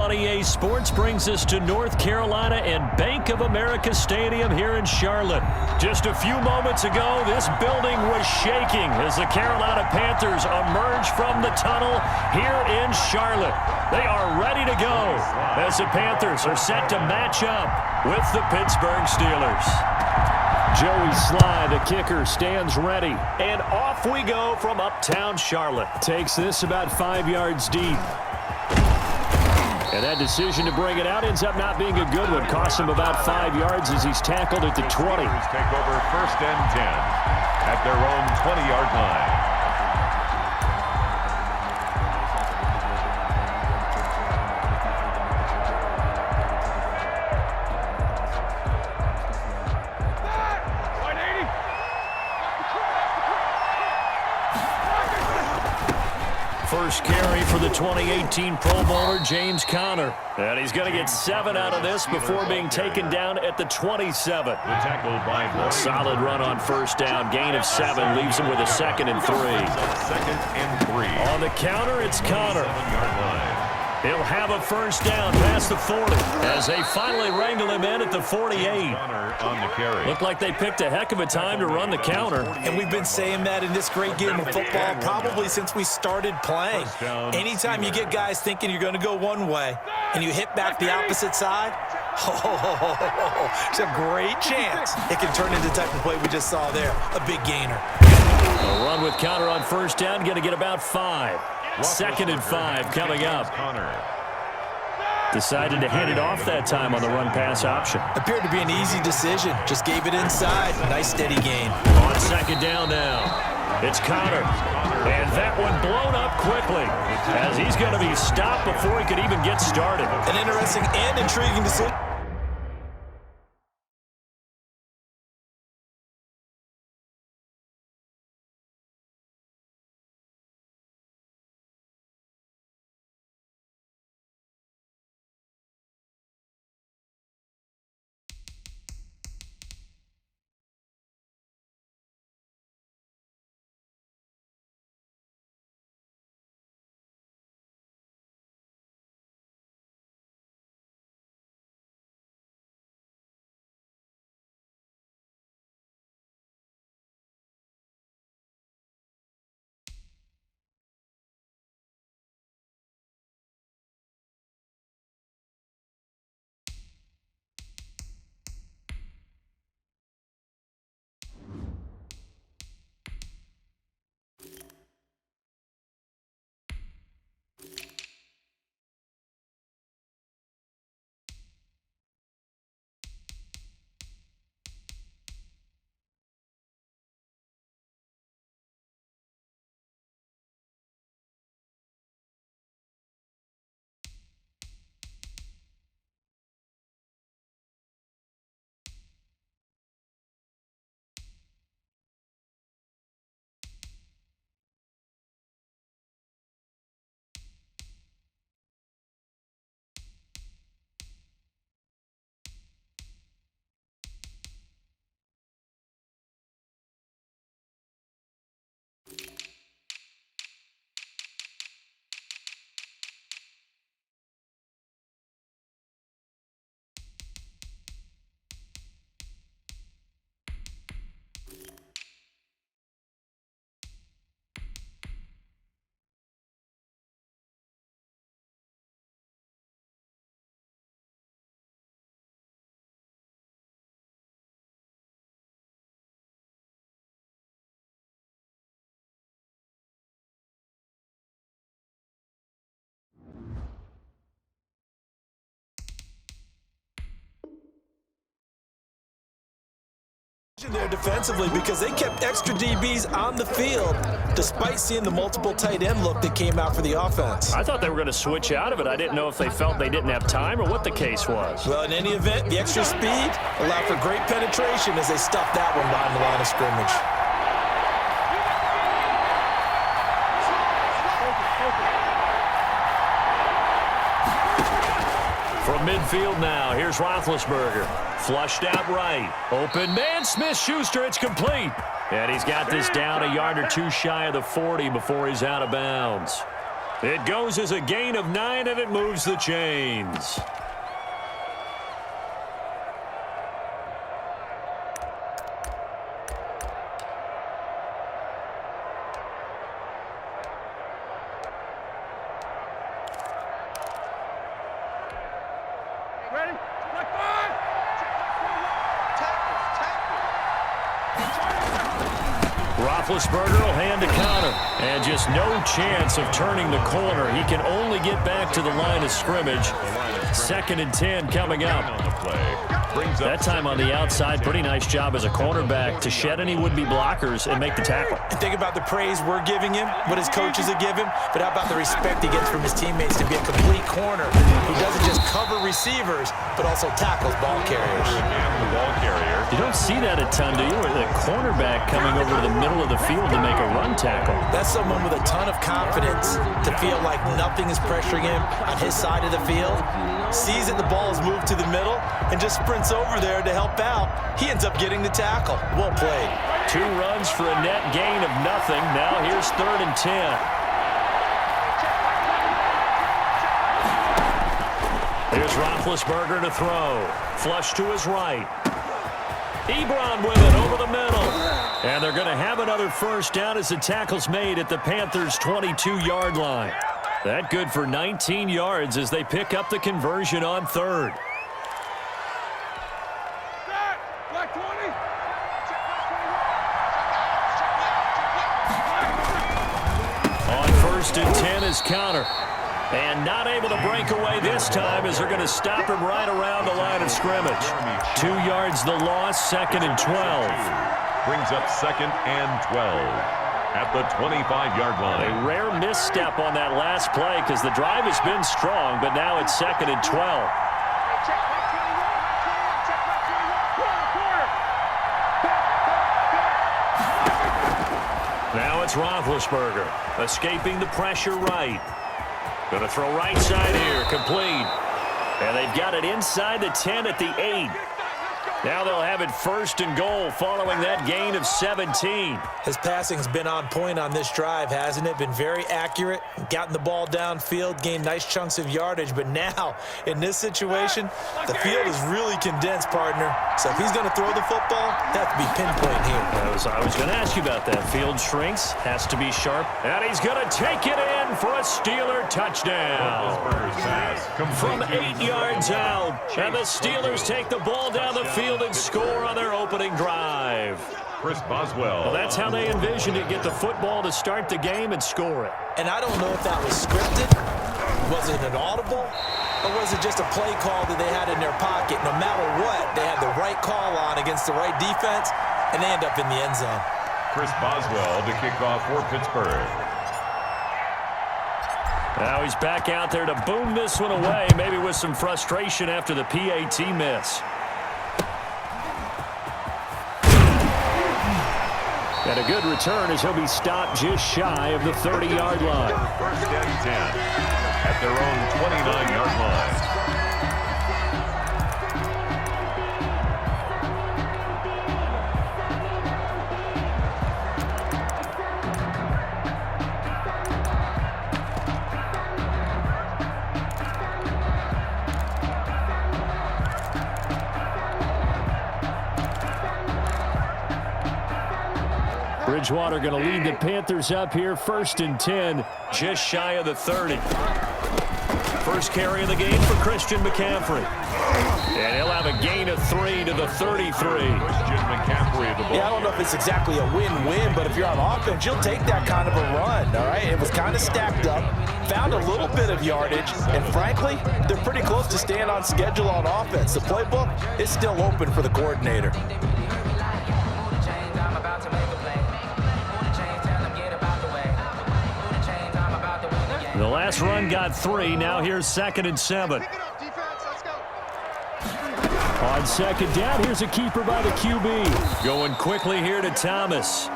On EA Sports brings us to North Carolina and Bank of America Stadium here in Charlotte. Just a few moments ago, this building was shaking as the Carolina Panthers emerge from the tunnel here in Charlotte. They are ready to go as the Panthers are set to match up with the Pittsburgh Steelers. Joey Sly, the kicker, stands ready. And off we go from uptown Charlotte. Takes this about 5 yards deep. And that decision to bring it out ends up not being a good one. Costs him about 5 yards as he's tackled at the 20. Take over 1st and 10 at their own 20-yard line. First carry for the 2018 Pro Bowler, James Conner. And he's going to get 7 out of this before being taken down at the 27. A solid run on 1st down. Gain of 7 leaves him with a 2nd and 3. 2nd and 3. On the counter, it's Conner. He'll have a 1st down past the 40 as they finally wrangle him in at the 48. On the carry. Looked like they picked a heck of a time to run the counter. And we've been saying that in this great game of football probably since we started playing. Anytime you get guys thinking you're going to go one way and you hit back the opposite side, it's a great chance it can turn into the type of play we just saw there, a big gainer. A run with Conner on 1st down, going to get about 5. 2nd and 5 coming up. Decided to hand it off that time on the run-pass option. Appeared to be an easy decision. Just gave it inside. Nice steady gain. On 2nd down now, it's Conner. And that one blown up quickly as he's going to be stopped before he could even get started. An interesting and intriguing decision. There defensively because they kept extra DBs on the field despite seeing the multiple tight end look that came out for the offense. I thought they were going to switch out of it. I didn't know if they felt they didn't have time or what the case was. Well, in any event, the extra speed allowed for great penetration as they stuffed that one behind the line of scrimmage. From midfield now, here's Roethlisberger. Flushed out right. Open man, Smith-Schuster, it's complete. And he's got this down a yard or two shy of the 40 before he's out of bounds. It goes as a gain of 9, and it moves the chains. Roethlisberger will hand a counter, and just no chance of turning the corner. He can only get back to the line of scrimmage. 2nd and 10 coming up. That time on the outside, pretty nice job as a cornerback to shed any would-be blockers and make the tackle. Think about the praise we're giving him, what his coaches have given him, but how about the respect he gets from his teammates to be a complete corner who doesn't just cover receivers, but also tackles ball carriers. You don't see that a ton, do you? Or the cornerback coming over to the middle of the field to make a run tackle. That's someone with a ton of confidence to feel like nothing is pressuring him on his side of the field, sees that the ball is moved to the middle, and just sprints over there to help out. He ends up getting the tackle. Well played. 2 runs for a net gain of nothing. Now here's 3rd and 10. Here's Roethlisberger to throw. Flush to his right. Ebron with it over the middle. And they're going to have another first down as the tackle's made at the Panthers' 22-yard line. That good for 19 yards as they pick up the conversion on 3rd. On 1st and 10 is counter. And not able to break away this time as they're going to stop him right around the line of scrimmage. 2 yards the loss, 2nd and 12. Brings up 2nd and 12 at the 25-yard line. A rare misstep on that last play because the drive has been strong, but now it's 2nd and 12. Now it's Roethlisberger escaping the pressure right. Going to throw right side here, complete. And they've got it inside the 10 at the 8. Now they'll have it 1st and goal following that gain of 17. His passing's been on point on this drive, hasn't it? Been very accurate, gotten the ball downfield, gained nice chunks of yardage. But now, in this situation, the field is really condensed, partner. So if he's going to throw the football, that has to be pinpoint here. I was going to ask you about that. Field shrinks, has to be sharp. And he's going to take it in for a Steeler touchdown. From 8 yards out. And the Steelers take the ball down the field and score on their opening drive. Chris Boswell. Well, that's how they envisioned it. Get the football to start the game and score it. And I don't know if that was scripted. Was it an audible? Or was it just a play call that they had in their pocket? No matter what, they had the right call on against the right defense, and they end up in the end zone. Chris Boswell to kick off for Pittsburgh. Now he's back out there to boom this one away, maybe with some frustration after the PAT miss. And a good return as he'll be stopped just shy of the 30-yard line. 1st and 10 at their own 29-yard line. Bridgewater going to lead the Panthers up here, 1st and 10, just shy of the 30. First carry of the game for Christian McCaffrey. And he'll have a gain of 3 to the 33. Christian McCaffrey the ball. Yeah, I don't know if it's exactly a win-win, but if you're on offense, you'll take that kind of a run, all right? It was kind of stacked up, found a little bit of yardage, and frankly, they're pretty close to staying on schedule on offense. The playbook is still open for the coordinator. The last run got 3. Now here's 2nd and 7. On 2nd down, here's a keeper by the QB. Going quickly here to Thomas.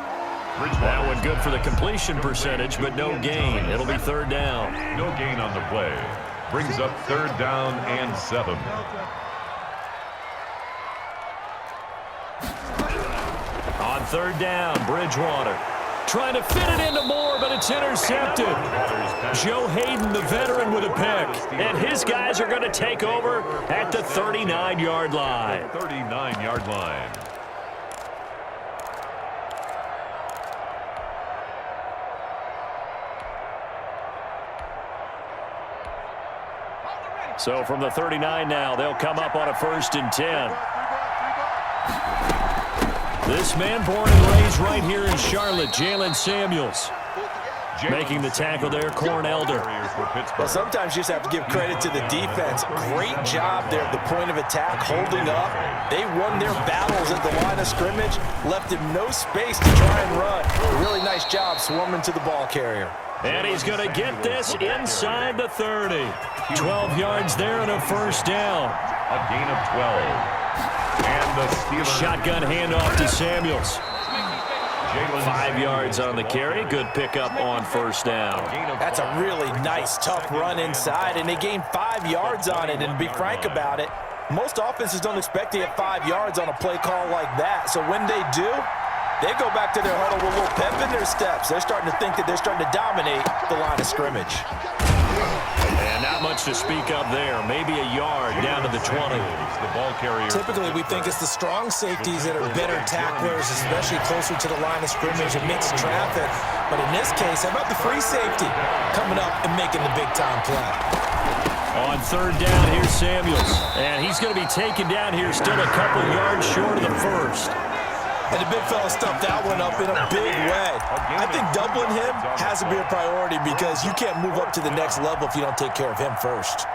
That one good for the completion percentage, but no gain. It'll be 3rd down. No gain on the play. Brings up 3rd down and 7. On 3rd down, Bridgewater. Trying to fit it into Moore, but it's intercepted. Joe Hayden, the veteran, with a pick. And his guys are going to take over at the 39-yard line. 39-yard line. So from the 39 now, they'll come up on a 1st and 10. This man born and raised right here in Charlotte, Jalen Samuels. Making the tackle there, Corn Elder. Well, sometimes you just have to give credit to the defense. Great job there at the point of attack, holding up. They won their battles at the line of scrimmage, left him no space to try and run. A really nice job swarming to the ball carrier. And he's going to get this inside the 30. 12 yards there and a 1st down. A gain of 12. And the Steelers. Shotgun handoff to Samuels. 5 yards on the carry. Good pickup on 1st down. That's a really nice, tough run inside, and they gained 5 yards on it. And to be frank about it, most offenses don't expect to get 5 yards on a play call like that. So when they do, they go back to their huddle with a little pep in their steps. They're starting to think that they're starting to dominate the line of scrimmage. And not much to speak of there. Maybe a yard down to the 20. The ball carrier. Typically, we think it's the strong safeties that are better tacklers, especially closer to the line of scrimmage and mixed traffic. But in this case, how about the free safety coming up and making the big-time play? On 3rd down, here's Samuels. And he's going to be taken down here still a couple yards short of the 1st. And the big fella stuffed that one up in a big way. I think doubling him has to be a priority because you can't move up to the next level if you don't take care of him first.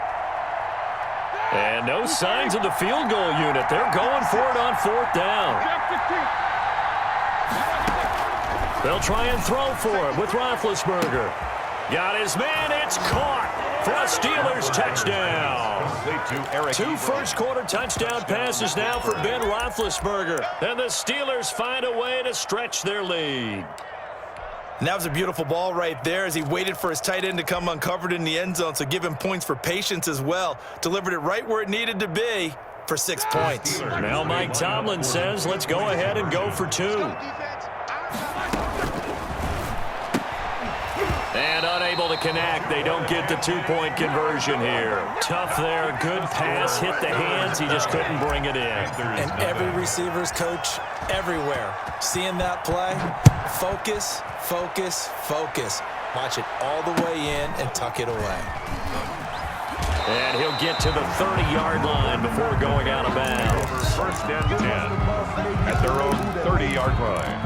And no signs of the field goal unit. They're going for it on 4th down. They'll try and throw for it with Roethlisberger. Got his man. It's caught for a Steelers touchdown. 2 first-quarter touchdown passes now for Ben Roethlisberger. And the Steelers find a way to stretch their lead. And that was a beautiful ball right there as he waited for his tight end to come uncovered in the end zone, so give him points for patience as well. Delivered it right where it needed to be for 6 points. Now Mike Tomlin says, let's go ahead and go for 2. And unable to connect. They don't get the 2-point conversion here. Tough there. Good pass. Hit the hands. He just couldn't bring it in. And every receiver's coach everywhere. Seeing that play, focus, focus, focus. Watch it all the way in and tuck it away. And he'll get to the 30-yard line before going out of bounds. 1st and 10 at their own 30-yard line.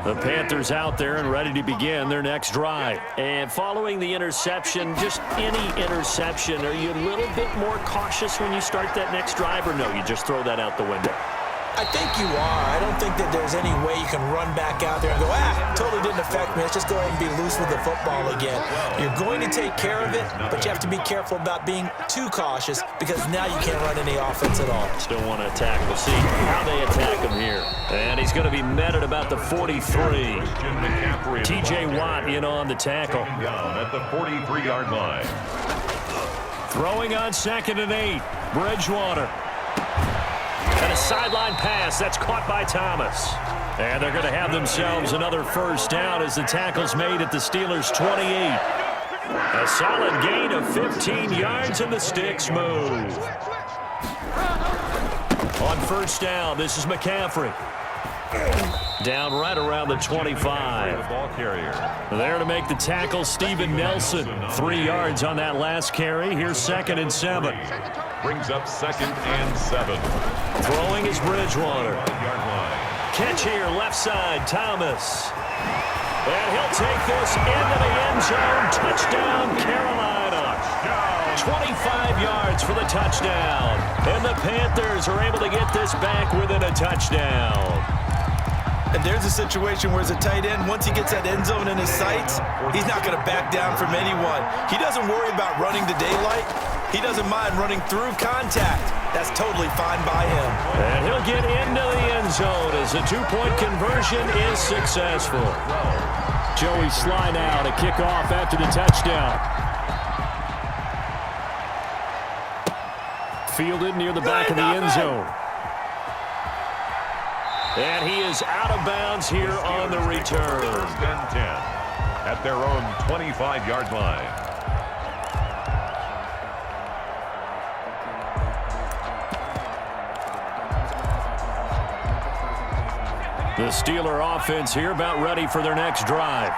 The Panthers out there and ready to begin their next drive. And following the interception, just any interception, are you a little bit more cautious when you start that next drive, or no, you just throw that out the window? I think you are. I don't think that there's any way you can run back out there and go, totally didn't affect me. Let's just go ahead and be loose with the football again. You're going to take care of it, but you have to be careful about being too cautious because now you can't run any offense at all. Still want to attack. We'll see how they attack him here. And he's going to be met at about the 43. T.J. Watt in on the tackle. Down at the 43-yard line. Throwing on 2nd and 8. Bridgewater. And a sideline pass. That's caught by Thomas. And they're going to have themselves another 1st down as the tackle's made at the Steelers' 28. A solid gain of 15 yards and the sticks move. On 1st down, this is McCaffrey. Down right around the 25. Ball carrier. There to make the tackle, Steven Nelson. 3 yards on that last carry. Here's 2nd and 7. Brings up 2nd and 7. Throwing is Bridgewater. Yard line. Catch here, left side, Thomas. And he'll take this into the end zone. Touchdown, Carolina. 25 yards for the touchdown. And the Panthers are able to get this back within a touchdown. And there's a situation where as a tight end, once he gets that end zone in his sights, he's not going to back down from anyone. He doesn't worry about running to daylight. He doesn't mind running through contact. That's totally fine by him. And he'll get into the end zone as the 2-point conversion is successful. Joey Sly now to kick off after the touchdown. Fielded near the back of the end zone. And he is out of bounds here on the return. First and 10 at their own 25-yard line. The Steeler offense here about ready for their next drive.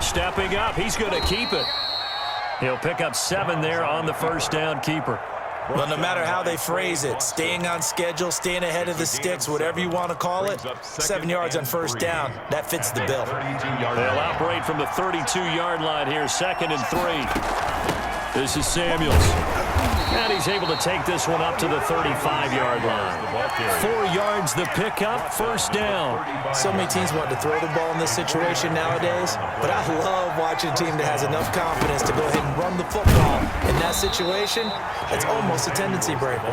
Stepping up, he's going to keep it. He'll pick up 7 there on the first down keeper. Well, no matter how they phrase it, staying on schedule, staying ahead of the sticks, whatever you want to call it, 7 yards on first down, that fits the bill. They'll operate from the 32-yard line here, 2nd and 3. This is Samuels. And he's able to take this one up to the 35-yard line. 4 yards the pickup, first down. So many teams want to throw the ball in this situation nowadays, but I love watching a team that has enough confidence to go ahead and run the football. In that situation, it's almost a tendency breaker.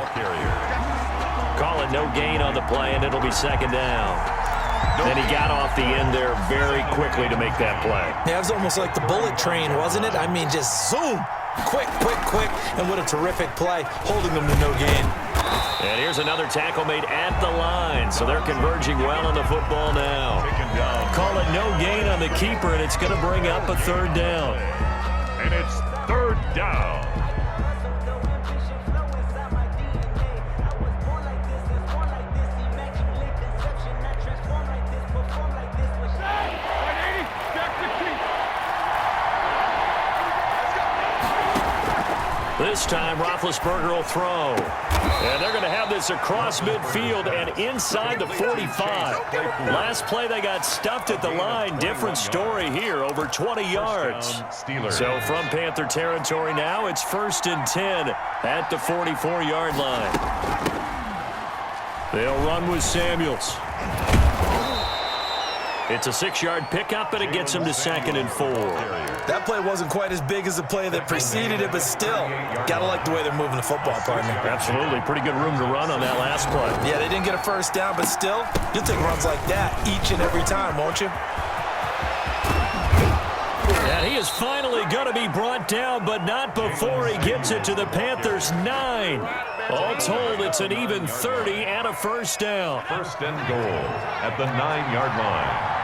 Call it no gain on the play, and it'll be 2nd down. Then he got off the end there very quickly to make that play. Yeah, it was almost like the bullet train, wasn't it? I mean, just zoom. Quick, quick, quick, and what a terrific play, holding them to no gain. And here's another tackle made at the line, so they're converging well on the football now. Call it no gain on the keeper, and it's going to bring up a 3rd down. And it's 3rd down. This time, Roethlisberger will throw. And they're going to have this across midfield and inside the 45. Last play, they got stuffed at the line. Different story here, over 20 yards. So from Panther territory now, it's 1st and 10 at the 44-yard line. They'll run with Samuels. It's a 6-yard pickup, and it gets him to 2nd and 4. That play wasn't quite as big as the play that preceded it, but still, gotta like the way they're moving the football, partner. Absolutely. Pretty good room to run on that last play. Yeah, they didn't get a first down, but still, you'll take runs like that each and every time, won't you? And he is finally going to be brought down, but not before he gets it to the Panthers' 9. All told, it's an even 30 and a first down. 1st and goal at the 9-yard line.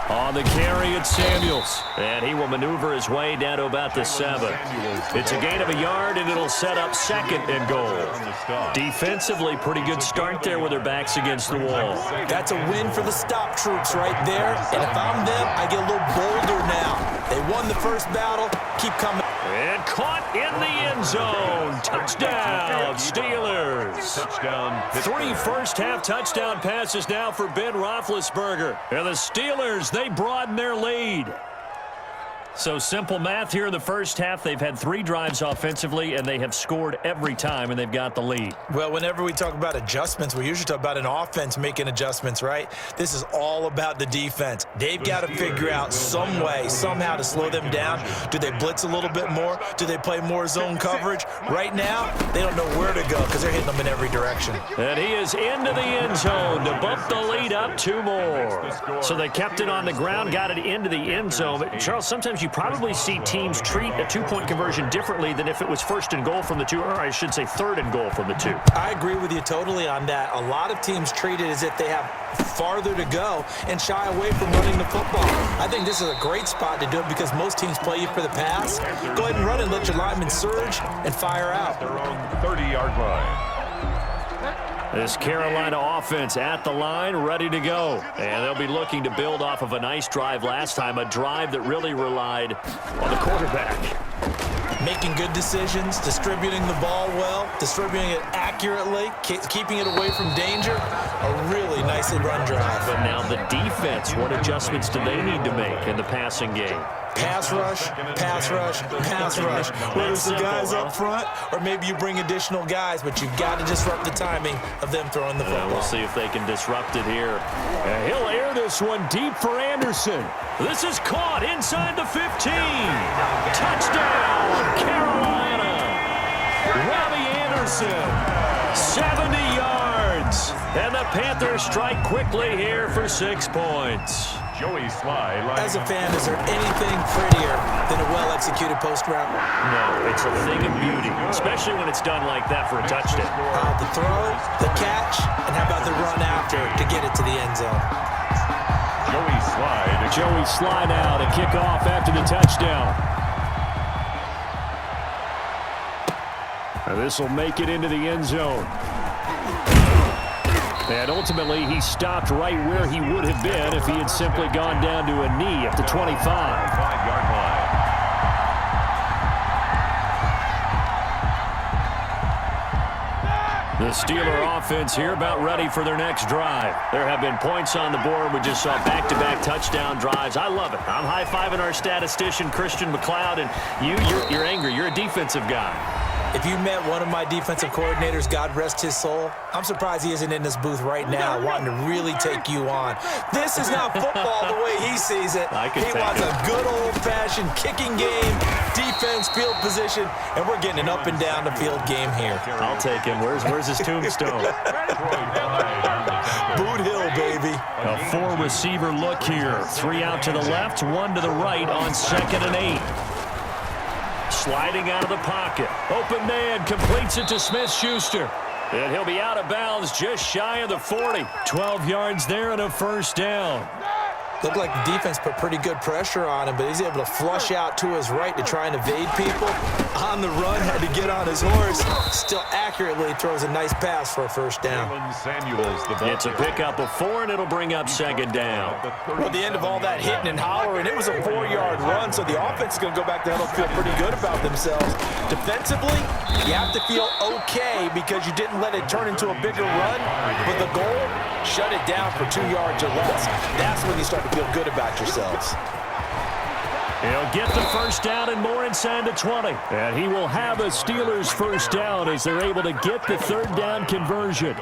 On the carry, it's Samuels. And he will maneuver his way down to about the 7. It's a gain of a yard, and it'll set up 2nd and goal. Defensively, pretty good start there with their backs against the wall. That's a win for the stop troops right there. And if I'm them, I get a little bolder now. They won the first battle. Keep coming. And caught in the end zone. Touchdown, Steelers. Touchdown. 3 first-half touchdown passes now for Ben Roethlisberger. And the Steelers, they broaden their lead. So simple math here in the first half. They've had 3 drives offensively, and they have scored every time, and they've got the lead. Well, whenever we talk about adjustments, we usually talk about an offense making adjustments, right? This is all about the defense. They've got to figure out some way, somehow to slow them down. Do they blitz a little bit more? Do they play more zone coverage? Right now, they don't know where to go because they're hitting them in every direction. And he is into the end zone to bump the lead up 2 more. So they kept it on the ground, got it into the end zone. But Charles, sometimes you probably see teams treat a 2-point conversion differently than if it was 1st and goal from the 2, or I should say 3rd and goal from the 2. I agree with you totally on that. A lot of teams treat it as if they have farther to go and shy away from running the football. I think this is a great spot to do it because most teams play you for the pass. Go ahead and run and let your linemen surge and fire out. Their own 30-yard line. This Carolina offense at the line, ready to go. And they'll be looking to build off of a nice drive last time, a drive that really relied on the quarterback. Making good decisions, distributing the ball well, distributing it accurately, keeping it away from danger. A really nicely run drive. But now the defense, what adjustments do they need to make in the passing game? Pass rush, pass rush, pass rush. Whether it's the guys up front or maybe you bring additional guys, but you've got to disrupt the timing of them throwing the football. We'll see if they can disrupt it here. And he'll air this one deep for Anderson. This is caught inside the 15. Touchdown, Carolina. Robbie Anderson, 70 yards. And the Panthers strike quickly here for 6 points. Joey Sly. As a fan, is there anything prettier than a well-executed post route? No, it's a thing of beauty, especially when it's done like that for a touchdown. The throw, the catch, and how about the run after to get it to the end zone? Joey Sly now to kick off after the touchdown. And this will make it into the end zone. And ultimately, he stopped right where he would have been if he had simply gone down to a knee at the 25. 5-yard line. The Steeler offense here about ready for their next drive. There have been points on the board. We just saw back-to-back touchdown drives. I love it. I'm high-fiving our statistician, Christian McLeod, and you're angry. You're a defensive guy. If you met one of my defensive coordinators, God rest his soul, I'm surprised he isn't in this booth right now wanting to really take you on. This is not football the way he sees it. He wants a good old-fashioned kicking game, defense, field position, and we're getting an up-and-down-the-field game here. I'll take him. Where's his tombstone? Boot Hill, baby. A four-receiver look here. 3 out to the left, 1 to the right on 2nd and 8. Sliding out of the pocket. Open man completes it to Smith-Schuster. And he'll be out of bounds just shy of the 40. 12 yards there and a first down. Looked like the defense put pretty good pressure on him, but he's able to flush out to his right to try and evade people. On the run, had to get on his horse. Still accurately throws a nice pass for a first down. It's a pickup of 4, and it'll bring up 2nd down. Well, at the end of all that hitting and hollering, it was a 4-yard run, so the offense is going to go back down and feel pretty good about themselves. Defensively, you have to feel okay because you didn't let it turn into a bigger run, but the goal, shut it down for 2 yards or less. That's when you start to feel good about yourselves. He'll get the first down and more inside the 20. And he will have a Steelers first down as they're able to get the 3rd down conversion.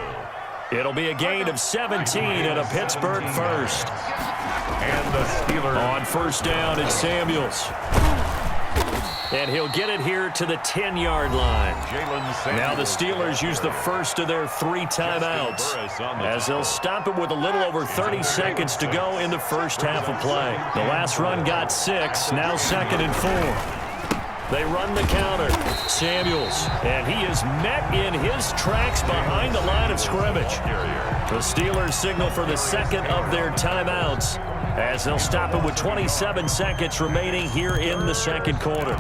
It'll be a gain of 17 and a Pittsburgh first. And the Steelers on 1st down, it's Samuels. And he'll get it here to the 10-yard line. Now the Steelers use the first of their 3 timeouts as they'll stop it with a little over 30 seconds to go in the first half of play. The last run got 6, now 2nd and 4. They run the counter. Samuels, and he is met in his tracks behind the line of scrimmage. The Steelers signal for the second of their timeouts as they'll stop it with 27 seconds remaining here in the 2nd quarter.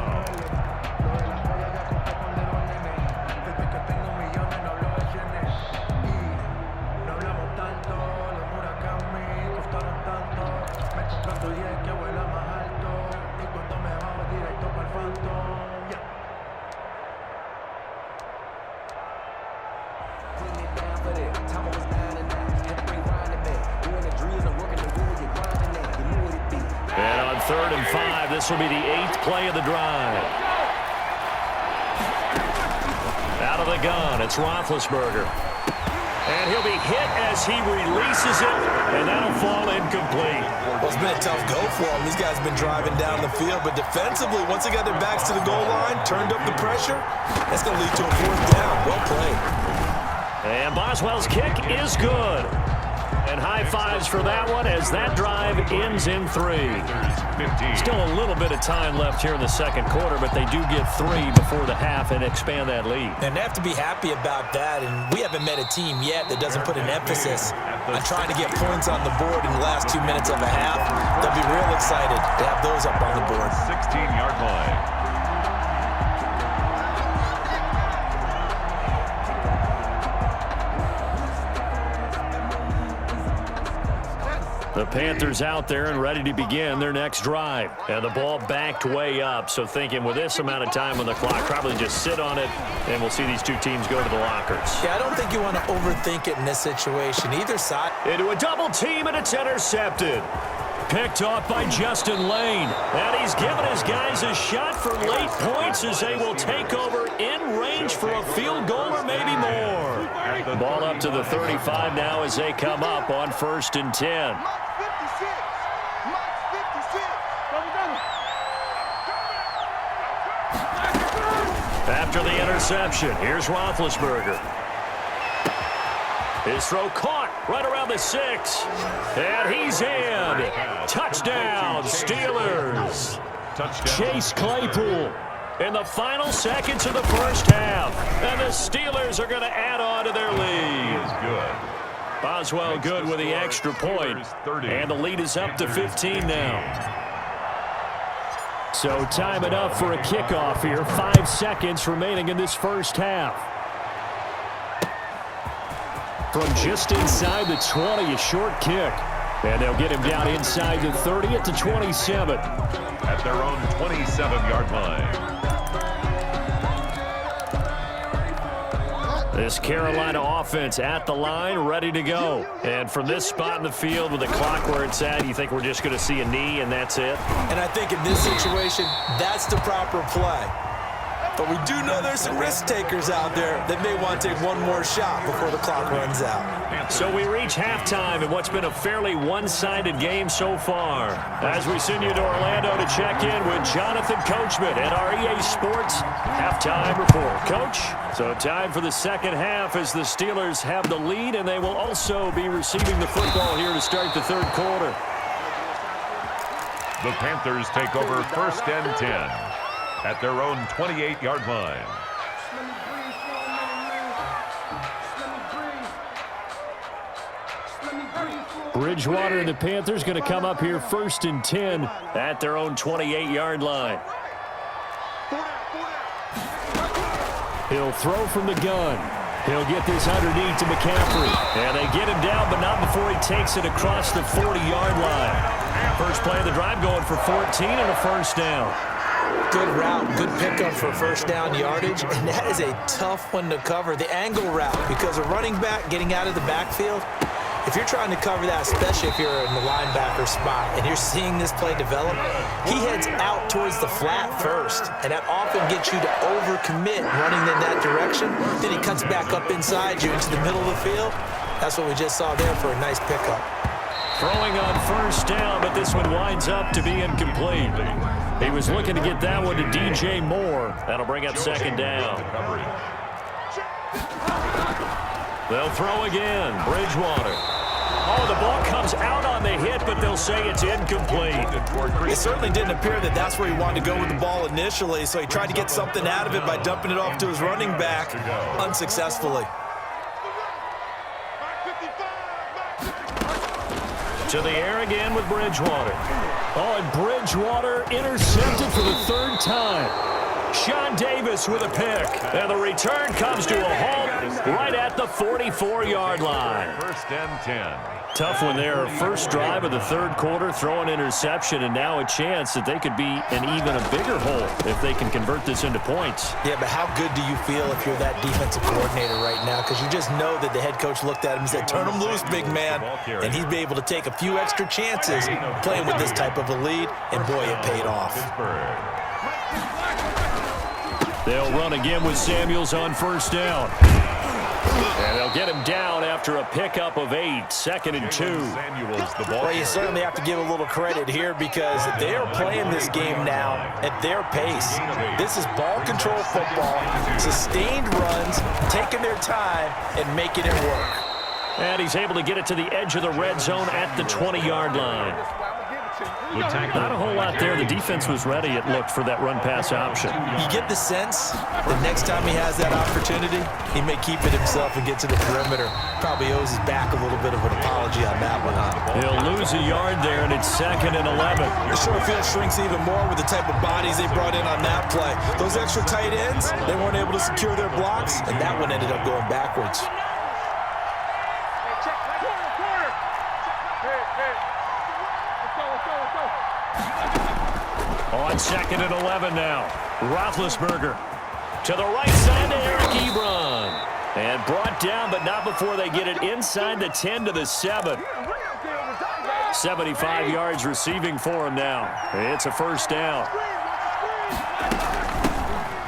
And on 3rd and 5, this will be the 8th play of the drive. Out of the gun, it's Roethlisberger. And he'll be hit as he releases it, and that'll fall incomplete. Well, it's been a tough go for him. These guys have been driving down the field, but defensively, once they got their backs to the goal line, turned up the pressure, that's going to lead to a 4th down. Well played. And Boswell's kick is good. And high fives for that one as that drive ends in 3. Still a little bit of time left here in the 2nd quarter, but they do get 3 before the half and expand that lead. And they have to be happy about that, and we haven't met a team yet that doesn't put an emphasis on trying to get points on the board in the last 2 minutes of a half. They'll be real excited to have those up on the board. 16-yard line. The Panthers out there and ready to begin their next drive. And the ball backed way up, so thinking with this amount of time on the clock, probably just sit on it, and we'll see these two teams go to the lockers. Yeah, I don't think you want to overthink it in this situation. Either side. Into a double team, and it's intercepted. Picked off by Justin Lane. And he's given his guys a shot for late points as they will take over in range for a field goal or maybe more. Ball up to the 35 now as they come up on 1st and 10. After the interception, here's Roethlisberger. His throw caught right around the 6. And he's in. Touchdown, Steelers. Chase Claypool in the final seconds of the first half. And the Steelers are going to add on to their lead. Boswell good with the extra point. And the lead is up to 15 now. So time it up for a kickoff here. 5 seconds remaining in this first half. From just inside the 20, a short kick. And they'll get him down inside the 30 at the 27. At their own 27-yard line. This Carolina offense at the line, ready to go. And from this spot in the field with the clock where it's at, you think we're just going to see a knee and that's it? And I think in this situation, that's the proper play. But we do know there's some risk takers out there that may want to take one more shot before the clock runs out. So we reach halftime in what's been a fairly one-sided game so far. As we send you to Orlando to check in with Jonathan Coachman at our EA Sports halftime report. Coach, so time for the second half as the Steelers have the lead, and they will also be receiving the football here to start the third quarter. The Panthers take over 1st and 10 at their own 28-yard line. Bridgewater and the Panthers going to come up here 1st and 10 at their own 28-yard line. He'll throw from the gun. He'll get this underneath to McCaffrey. And they get him down, but not before he takes it across the 40-yard line. First play of the drive going for 14 and a first down. Good route, good pickup for first down yardage, and that is a tough one to cover. The angle route, because a running back getting out of the backfield, if you're trying to cover that, especially if you're in the linebacker spot and you're seeing this play develop, he heads out towards the flat first, and that often gets you to overcommit running in that direction. Then he cuts back up inside you into the middle of the field. That's what we just saw there for a nice pickup. Throwing on first down, but this one winds up to be incomplete. He was looking to get that one to DJ Moore. That'll bring up second down. They'll throw again. Bridgewater. Oh, the ball comes out on the hit, but they'll say it's incomplete. It certainly didn't appear that that's where he wanted to go with the ball initially, so he tried to get something out of it by dumping it off to his running back unsuccessfully. To the air again with Bridgewater. Oh, and Bridgewater intercepted for the 3rd time. Sean Davis with a pick. And the return comes to a halt right at the 44-yard line. 1st and 10. Tough one there. First drive of the 3rd quarter, throw an interception, and now a chance that they could be in even a bigger hole if they can convert this into points. Yeah, but how good do you feel if you're that defensive coordinator right now? Because you just know that the head coach looked at him and said, turn him loose, big man. And he'd be able to take a few extra chances playing with this type of a lead, and boy, it paid off. They'll run again with Samuels on first down. And they'll get him down after a pickup of 8, 2nd and 2. Well, you certainly have to give a little credit here because they are playing this game now at their pace. This is ball control football, sustained runs, taking their time, and making it work. And he's able to get it to the edge of the red zone at the 20-yard line. Not a whole lot there. The defense was ready, it looked, for that run-pass option. You get the sense the next time he has that opportunity, he may keep it himself and get to the perimeter. Probably owes his back a little bit of an apology on that one, huh? He'll lose a yard there, and it's 2nd and 11. The short field shrinks even more with the type of bodies they brought in on that play. Those extra tight ends, they weren't able to secure their blocks, and that one ended up going backwards. On 2nd and 11 now. Roethlisberger to the right side to Eric Ebron. And brought down, but not before they get it inside the 10 to the 7. 75 yards receiving for him now. It's a first down.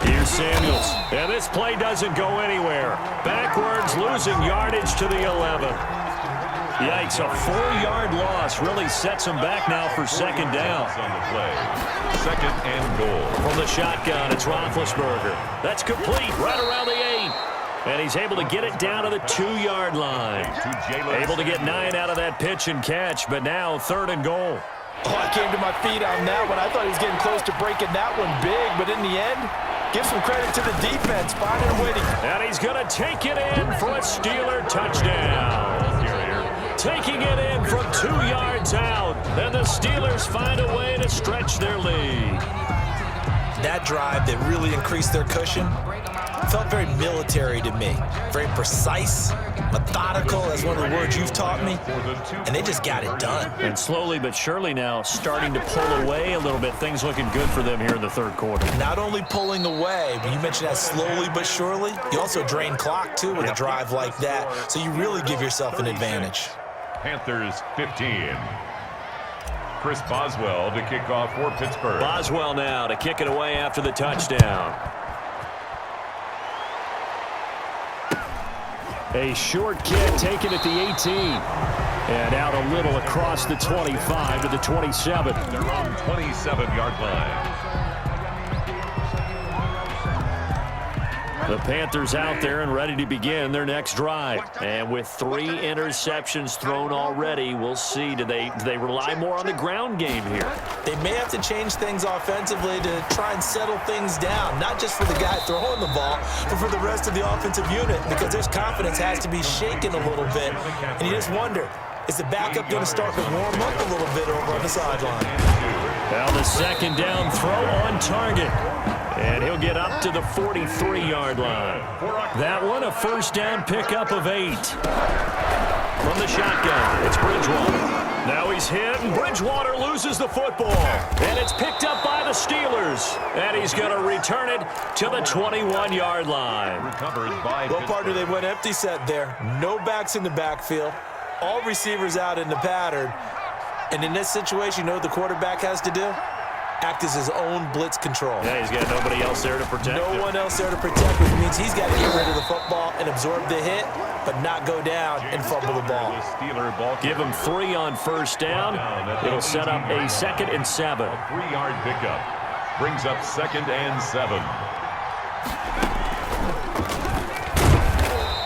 Here's Samuels. And this play doesn't go anywhere. Backwards, losing yardage to the 11. Yikes, a 4-yard loss really sets him back now for second down. On the play. 2nd and goal. From the shotgun, it's Roethlisberger. That's complete right around the 8. And he's able to get it down to the 2-yard line. Able to get 9 out of that pitch and catch, but now 3rd and goal. Oh, I came to my feet on that one. I thought he was getting close to breaking that one big, but in the end, give some credit to the defense, finding a way to... And he's going to take it in for a Steeler touchdown. Taking it in from 2 yards out. And the Steelers find a way to stretch their lead. That drive that really increased their cushion felt very military to me. Very precise, methodical, that's one of the words you've taught me. And they just got it done. And slowly but surely now starting to pull away a little bit. Things looking good for them here in the 3rd quarter. Not only pulling away, but you mentioned that slowly but surely. You also drain clock, too, with a drive like that. So you really give yourself an advantage. Panthers 15. Chris Boswell to kick off for Pittsburgh. Boswell now to kick it away after the touchdown. A short kick taken at the 18. And out a little across the 25 to the 27. Their own 27-yard line. The Panthers out there and ready to begin their next drive. And with 3 interceptions thrown already, we'll see. Do they rely more on the ground game here? They may have to change things offensively to try and settle things down, not just for the guy throwing the ball, but for the rest of the offensive unit, because their confidence has to be shaken a little bit. And you just wonder, is the backup going to start to warm up a little bit over on the sideline? Now the 2nd down throw on target. And he'll get up to the 43-yard line. That one, a 1st down pickup of 8. From the shotgun, it's Bridgewater. Now he's hit, and Bridgewater loses the football. And it's picked up by the Steelers. And he's going to return it to the 21-yard line. Well, partner, they went empty set there. No backs in the backfield. All receivers out in the pattern. And in this situation, you know what the quarterback has to do? Act as his own blitz control. Yeah, he's got nobody else there to protect him. No one else there to protect, which means he's got to get rid of the football and absorb the hit, but not go down and fumble the ball. Give him 3 on 1st down. It'll set up a 2nd and 7. A 3-yard pickup brings up 2nd and 7.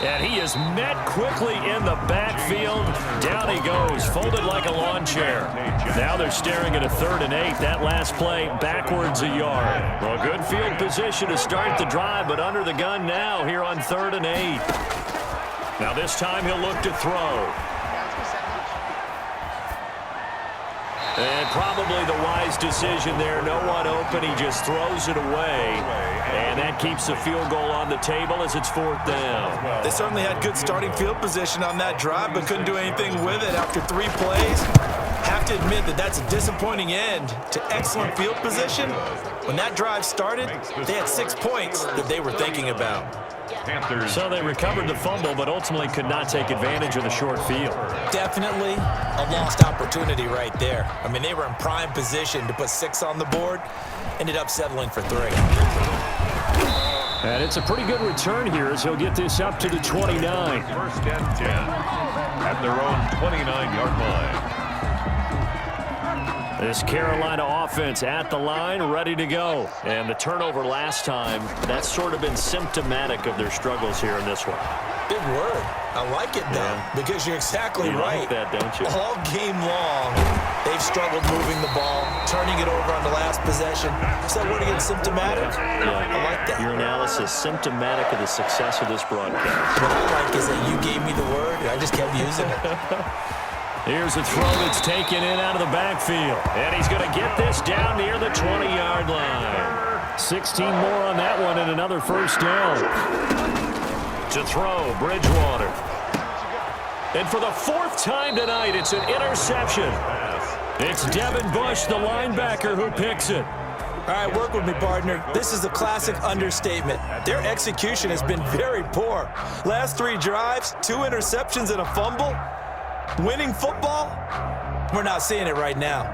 And he is met quickly in the backfield. Down he goes, folded like a lawn chair. Now they're staring at a 3rd and 8. That last play backwards a yard. Well, good field position to start the drive, but under the gun now here on 3rd and 8. Now this time he'll look to throw. And probably the wise decision there. No one open. He just throws it away. And that keeps the field goal on the table as it's 4th down. They certainly had good starting field position on that drive, but couldn't do anything with it after 3 plays. Have to admit that that's a disappointing end to excellent field position. When that drive started, they had 6 points that they were thinking about. Panthers. So they recovered the fumble, but ultimately could not take advantage of the short field. Definitely a lost opportunity right there. I mean, they were in prime position to put 6 on the board, ended up settling for 3. And it's a pretty good return here as he'll get this up to the 29. 1st and 10 at their own 29-yard line. This Carolina offense at the line, ready to go. And the turnover last time, that's sort of been symptomatic of their struggles here in this one. Big word. I like it, though, because you're exactly right. You like that, don't you? All game long, they've struggled moving the ball, turning it over on the last possession. Is that word again, symptomatic? Yeah. I like that. Your analysis, symptomatic of the success of this broadcast. What I like is that you gave me the word, and I just kept using it. Here's a throw that's taken in out of the backfield. And he's going to get this down near the 20-yard line. 16 more on that one and another 1st down. To throw, Bridgewater. And for the 4th time tonight, it's an interception. It's Devin Bush, the linebacker, who picks it. All right, work with me, partner. This is a classic understatement. Their execution has been very poor. Last 3 drives, 2 interceptions and a fumble. Winning football? We're not seeing it right now.